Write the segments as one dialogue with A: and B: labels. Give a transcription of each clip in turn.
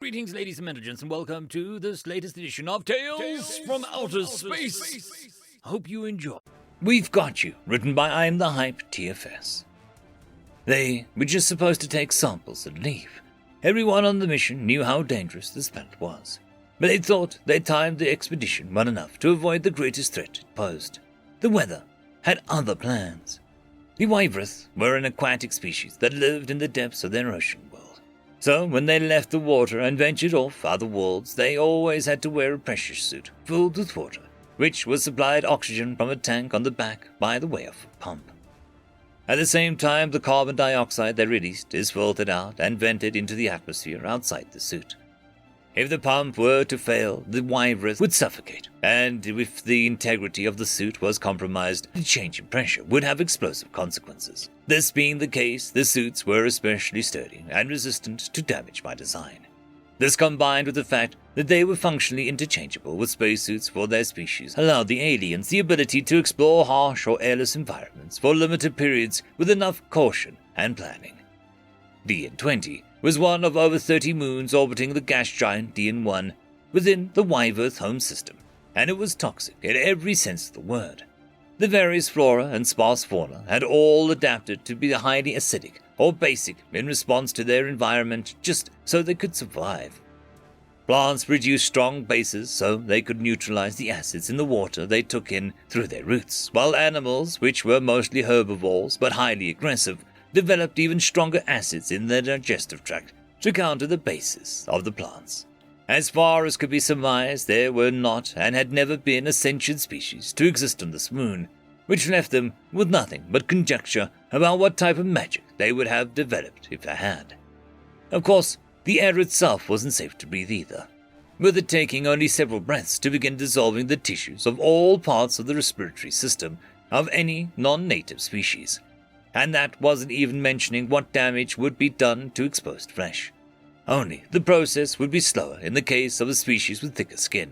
A: Greetings, ladies and gentlemen, and welcome to this latest edition of Tales from Outer Space. I hope you enjoy. We've Got You, written by I'm the Hype TFS. They were just supposed to take samples and leave. Everyone on the mission knew how dangerous this planet was, but they thought they timed the expedition well enough to avoid the greatest threat it posed. The weather had other plans. The Wyverth were an aquatic species that lived in the depths of their ocean world. So, when they left the water and ventured off other worlds, they always had to wear a pressure suit filled with water, which was supplied oxygen from a tank on the back by the way of a pump. At the same time, the carbon dioxide they released is filtered out and vented into the atmosphere outside the suit. If the pump were to fail, the Wyverth would suffocate, and if the integrity of the suit was compromised, the change in pressure would have explosive consequences. This being the case, the suits were especially sturdy and resistant to damage by design. This, combined with the fact that they were functionally interchangeable with spacesuits for their species, allowed the aliens the ability to explore harsh or airless environments for limited periods with enough caution and planning. DN-20 was one of over 30 moons orbiting the gas giant DN-1 within the Wyverth home system, and it was toxic in every sense of the word. The various flora and sparse fauna had all adapted to be highly acidic or basic in response to their environment just so they could survive. Plants produced strong bases so they could neutralize the acids in the water they took in through their roots, while animals, which were mostly herbivores but highly aggressive, developed even stronger acids in their digestive tract to counter the bases of the plants. As far as could be surmised, there were not and had never been a sentient species to exist on this moon, which left them with nothing but conjecture about what type of magic they would have developed if they had. Of course, the air itself wasn't safe to breathe either, with it taking only several breaths to begin dissolving the tissues of all parts of the respiratory system of any non-native species. And that wasn't even mentioning what damage would be done to exposed flesh. Only the process would be slower in the case of a species with thicker skin.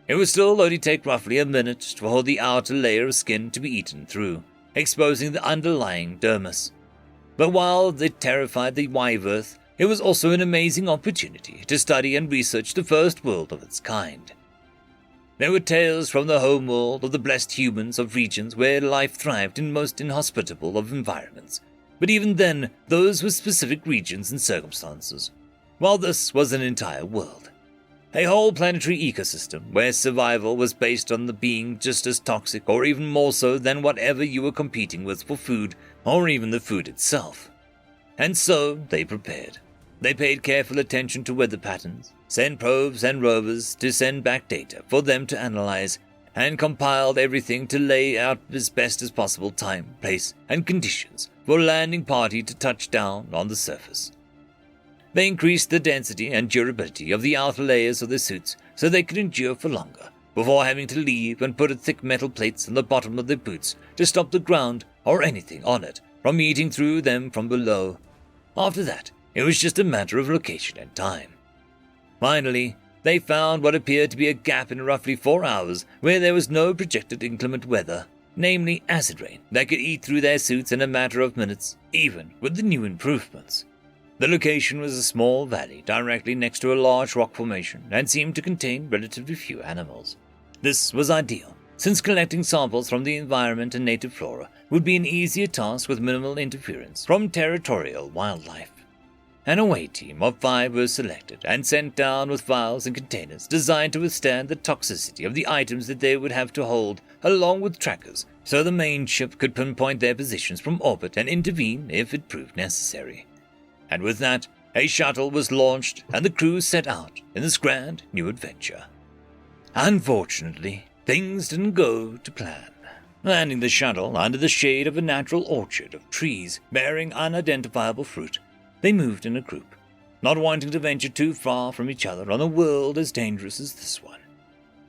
A: It would still only take roughly a minute for the outer layer of skin to be eaten through, exposing the underlying dermis. But while it terrified the Wyverth, it was also an amazing opportunity to study and research the first world of its kind. There were tales from the homeworld of the blessed humans of regions where life thrived in most inhospitable of environments, but even then, those were specific regions and circumstances, while this was an entire world. A whole planetary ecosystem where survival was based on the being just as toxic or even more so than whatever you were competing with for food or even the food itself. And so they prepared. They paid careful attention to weather patterns, sent probes and rovers to send back data for them to analyze, and compiled everything to lay out as best as possible time, place, and conditions for a landing party to touch down on the surface. They increased the density and durability of the outer layers of their suits so they could endure for longer, before having to leave and put thick metal plates on the bottom of their boots to stop the ground or anything on it from eating through them from below. After that, it was just a matter of location and time. Finally, they found what appeared to be a gap in roughly 4 hours where there was no projected inclement weather, namely acid rain, that could eat through their suits in a matter of minutes, even with the new improvements. The location was a small valley directly next to a large rock formation and seemed to contain relatively few animals. This was ideal, since collecting samples from the environment and native flora would be an easier task with minimal interference from territorial wildlife. An away team of 5 was selected and sent down with vials and containers designed to withstand the toxicity of the items that they would have to hold, along with trackers, so the main ship could pinpoint their positions from orbit and intervene if it proved necessary. And with that, a shuttle was launched and the crew set out in this grand new adventure. Unfortunately, things didn't go to plan. Landing the shuttle under the shade of a natural orchard of trees bearing unidentifiable fruit, they moved in a group, not wanting to venture too far from each other on a world as dangerous as this one.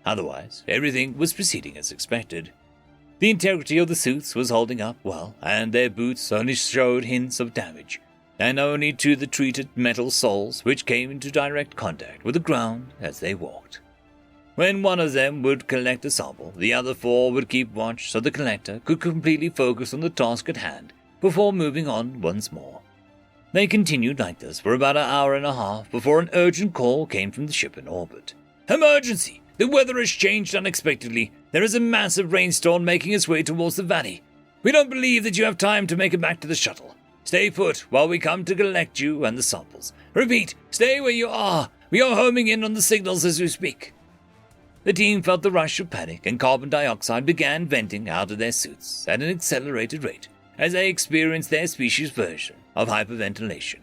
A: Otherwise, everything was proceeding as expected. The integrity of the suits was holding up well, and their boots only showed hints of damage, and only to the treated metal soles which came into direct contact with the ground as they walked. When one of them would collect a sample, the other 4 would keep watch so the collector could completely focus on the task at hand before moving on once more. They continued like this for about an hour and a half before an urgent call came from the ship in orbit. Emergency! The weather has changed unexpectedly. There is a massive rainstorm making its way towards the valley. We don't believe that you have time to make it back to the shuttle. Stay put while we come to collect you and the samples. Repeat, stay where you are. We are homing in on the signals as we speak. The team felt the rush of panic, and carbon dioxide began venting out of their suits at an accelerated rate as they experienced their species' version of hyperventilation,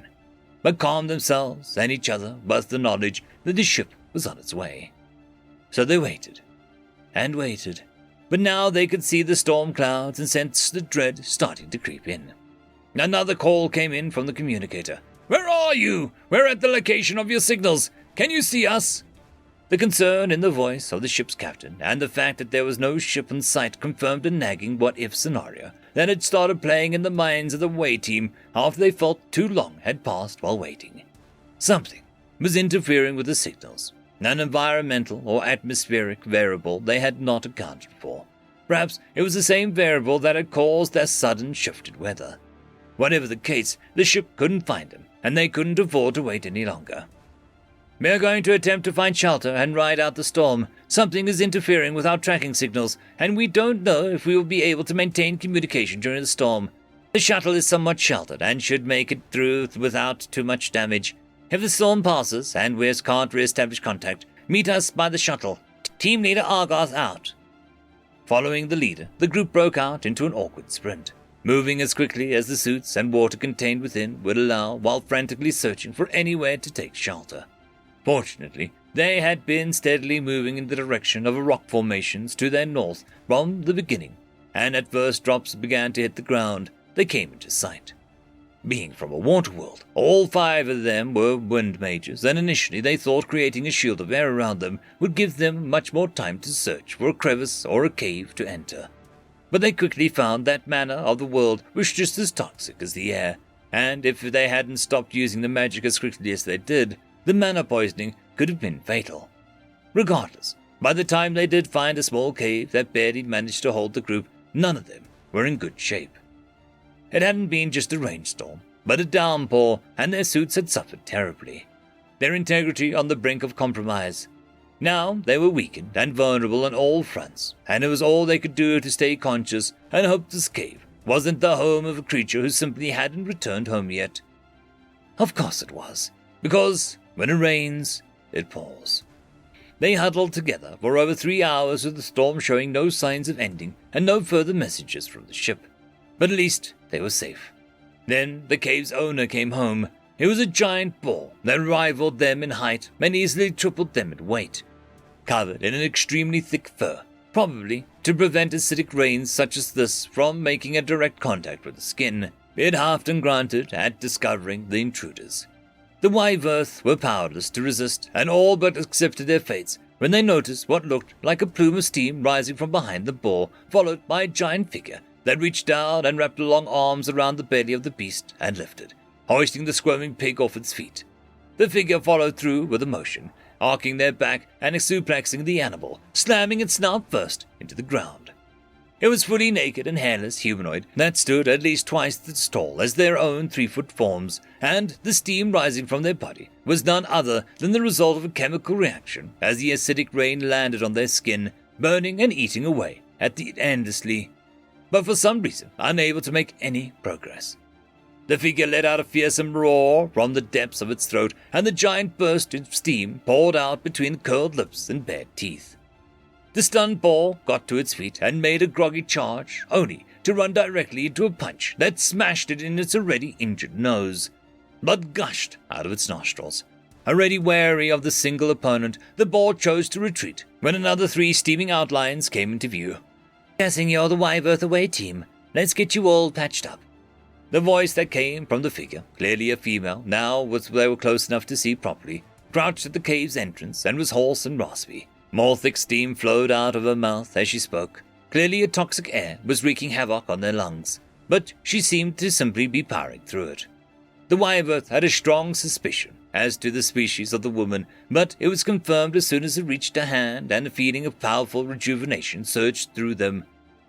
A: but calmed themselves and each other with the knowledge that the ship was on its way. So they waited and waited, but now they could see the storm clouds and sense the dread starting to creep in. Another call came in from the communicator. Where are you? We're at the location of your signals. Can you see us? The concern in the voice of the ship's captain and the fact that there was no ship in sight confirmed a nagging what-if scenario that had started playing in the minds of the away team after they felt too long had passed while waiting. Something was interfering with the signals, an environmental or atmospheric variable they had not accounted for. Perhaps it was the same variable that had caused their sudden shifted weather. Whatever the case, the ship couldn't find them, and they couldn't afford to wait any longer. We are going to attempt to find shelter and ride out the storm. Something is interfering with our tracking signals, and we don't know if we will be able to maintain communication during the storm. The shuttle is somewhat sheltered and should make it through without too much damage. If the storm passes and we can't re-establish contact, meet us by the shuttle. Team leader Argoth out. Following the leader, the group broke out into an awkward sprint, moving as quickly as the suits and water contained within would allow while frantically searching for anywhere to take shelter. Fortunately, they had been steadily moving in the direction of rock formations to their north from the beginning, and as first drops began to hit the ground, they came into sight. Being from a water world, all 5 of them were wind mages, and initially they thought creating a shield of air around them would give them much more time to search for a crevice or a cave to enter. But they quickly found that mana of the world was just as toxic as the air, and if they hadn't stopped using the magic as quickly as they did, the mana poisoning could have been fatal. Regardless, by the time they did find a small cave that barely managed to hold the group, none of them were in good shape. It hadn't been just a rainstorm, but a downpour, and their suits had suffered terribly, their integrity on the brink of compromise. Now they were weakened and vulnerable on all fronts, and it was all they could do to stay conscious and hope this cave wasn't the home of a creature who simply hadn't returned home yet. Of course it was, because when it rains, it pours. They huddled together for over 3 hours with the storm showing no signs of ending and no further messages from the ship. But at least they were safe. Then the cave's owner came home. It was a giant boar that rivaled them in height and easily tripled them in weight, covered in an extremely thick fur, probably to prevent acidic rains such as this from making a direct contact with the skin. It huffed and grunted at discovering the intruders. The Wyverth were powerless to resist and all but accepted their fates when they noticed what looked like a plume of steam rising from behind the boar, followed by a giant figure that reached out and wrapped long arms around the belly of the beast and lifted, hoisting the squirming pig off its feet. The figure followed through with a motion, arcing their back and suplexing the animal, slamming its snout first into the ground. It was fully naked and hairless humanoid that stood at least twice as tall as their own 3-foot forms, and the steam rising from their body was none other than the result of a chemical reaction as the acidic rain landed on their skin, burning and eating away at it endlessly, but for some reason unable to make any progress. The figure let out a fearsome roar from the depths of its throat, and the giant burst of steam poured out between curled lips and bared teeth. The stunned boar got to its feet and made a groggy charge, only to run directly into a punch that smashed it in its already injured nose. Blood gushed out of its nostrils. Already wary of the single opponent, the boar chose to retreat when another 3 steaming outlines came into view. "Guessing you're the Wyverth away team. Let's get you all patched up." The voice that came from the figure, clearly a female, now they were close enough to see properly, crouched at the cave's entrance and was hoarse and raspy. More thick steam flowed out of her mouth as she spoke. Clearly a toxic air was wreaking havoc on their lungs, but she seemed to simply be powering through it. The Wyverth had a strong suspicion as to the species of the woman, but it was confirmed as soon as it reached her hand and a feeling of powerful rejuvenation surged through them.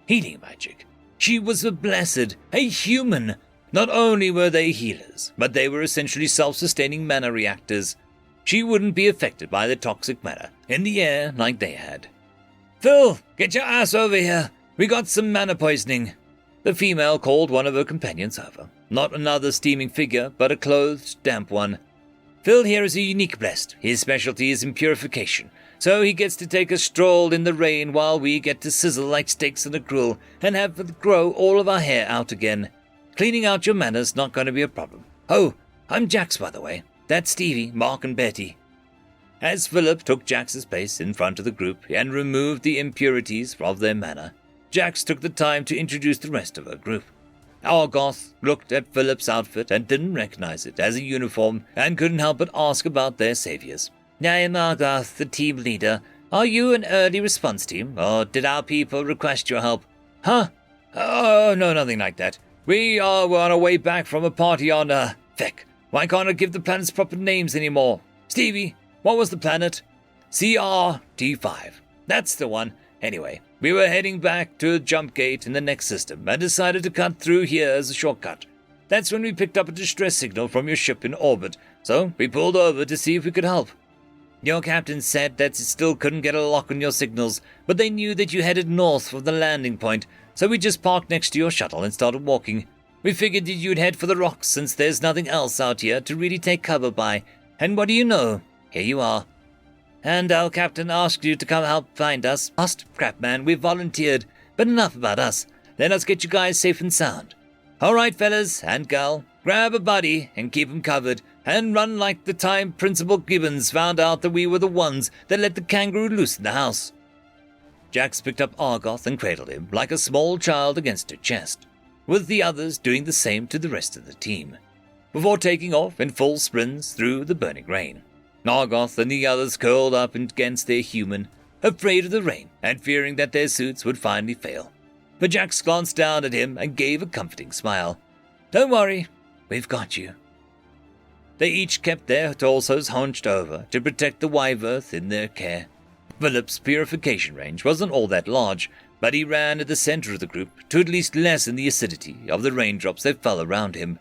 A: Healing magic. She was a blessed, a human. Not only were they healers, but they were essentially self-sustaining mana reactors. She wouldn't be affected by the toxic matter in the air like they had. "Phil, get your ass over here. We got some mana poisoning." The female called one of her companions over. Not another steaming figure, but a clothed, damp one. "Phil here is a unique blessed. His specialty is in purification, so he gets to take a stroll in the rain while we get to sizzle like steaks on a grill and have to grow all of our hair out again. Cleaning out your manners not going to be a problem. Oh, I'm Jax, by the way. That's Stevie, Mark, and Betty." As Philip took Jax's place in front of the group and removed the impurities of their mana, Jax took the time to introduce the rest of her group. Argoth looked at Philip's outfit and didn't recognize it as a uniform and couldn't help but ask about their saviors. "I am Argoth, the team leader. Are you an early response team, or did our people request your help?" "Huh? Oh, no, nothing like that. We were on our way back from a party on, Feck. Why can't I give the planets proper names anymore? Stevie, what was the planet?" "CRT5. That's the one. Anyway, we were heading back to a jump gate in the next system and decided to cut through here as a shortcut. That's when we picked up a distress signal from your ship in orbit, so we pulled over to see if we could help. Your captain said that it still couldn't get a lock on your signals, but they knew that you headed north from the landing point, so we just parked next to your shuttle and started walking. We figured that you'd head for the rocks since there's nothing else out here to really take cover by, and what do you know? Here you are. And our captain asked you to come help find us. Crap, man, we volunteered, but enough about us. Let us get you guys safe and sound. All right, fellas and gal, grab a buddy and keep 'em covered, and run like the time Principal Gibbons found out that we were the ones that let the kangaroo loose in the house." Jax picked up Argoth and cradled him like a small child against her chest, with the others doing the same to the rest of the team, before taking off in full sprints through the burning rain. Argoth and the others curled up against their human, afraid of the rain and fearing that their suits would finally fail. But Jax glanced down at him and gave a comforting smile. "Don't worry, we've got you." They each kept their torsos hunched over to protect the Wyverth in their care. Philip's purification range wasn't all that large, but he ran at the center of the group to at least lessen the acidity of the raindrops that fell around him.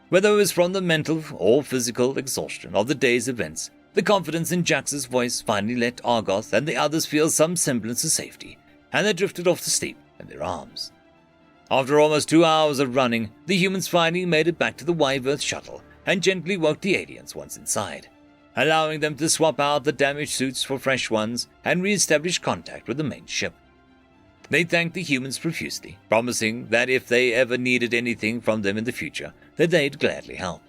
A: Whether it was from the mental or physical exhaustion of the day's events, the confidence in Jax's voice finally let Argoth and the others feel some semblance of safety, and they drifted off to sleep in their arms. After almost 2 hours of running, the humans finally made it back to the Wyverth shuttle and gently woke the aliens once inside, allowing them to swap out the damaged suits for fresh ones and re-establish contact with the main ship. They thanked the humans profusely, promising that if they ever needed anything from them in the future, that they'd gladly help.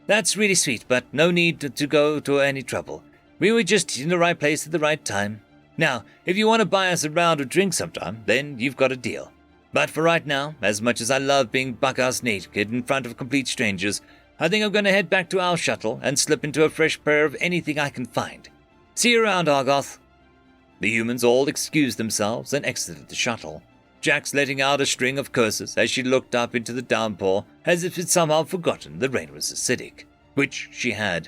A: "That's really sweet, but no need to go to any trouble. We were just in the right place at the right time. Now, if you want to buy us a round of drinks sometime, then you've got a deal. But for right now, as much as I love being buck-ass naked in front of complete strangers, I think I'm going to head back to our shuttle and slip into a fresh pair of anything I can find. See you around, Argoth." The humans all excused themselves and exited the shuttle, Jax letting out a string of curses as she looked up into the downpour as if she'd somehow forgotten the rain was acidic, which she had.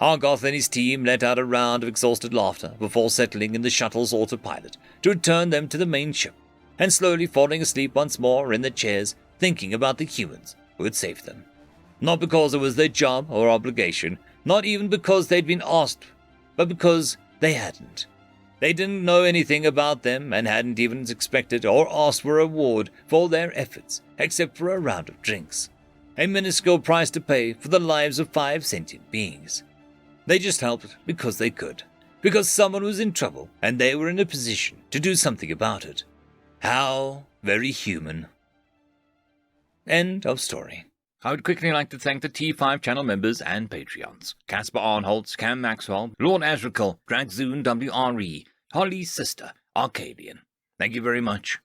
A: Argoth and his team let out a round of exhausted laughter before settling in the shuttle's autopilot to return them to the main ship, and slowly falling asleep once more in their chairs, thinking about the humans who had saved them. Not because it was their job or obligation, not even because they'd been asked, but because they hadn't. They didn't know anything about them and hadn't even expected or asked for a reward for their efforts, except for a round of drinks. A minuscule price to pay for the lives of 5 sentient beings. They just helped because they could, because someone was in trouble and they were in a position to do something about it. How very human. End of story. I would quickly like to thank the T5 channel members and Patreons: Caspar Arnholtz, Cam Maxwell, Lord Azrakal, Dragzoon WRE, Holly's sister, Arcadian. Thank you very much.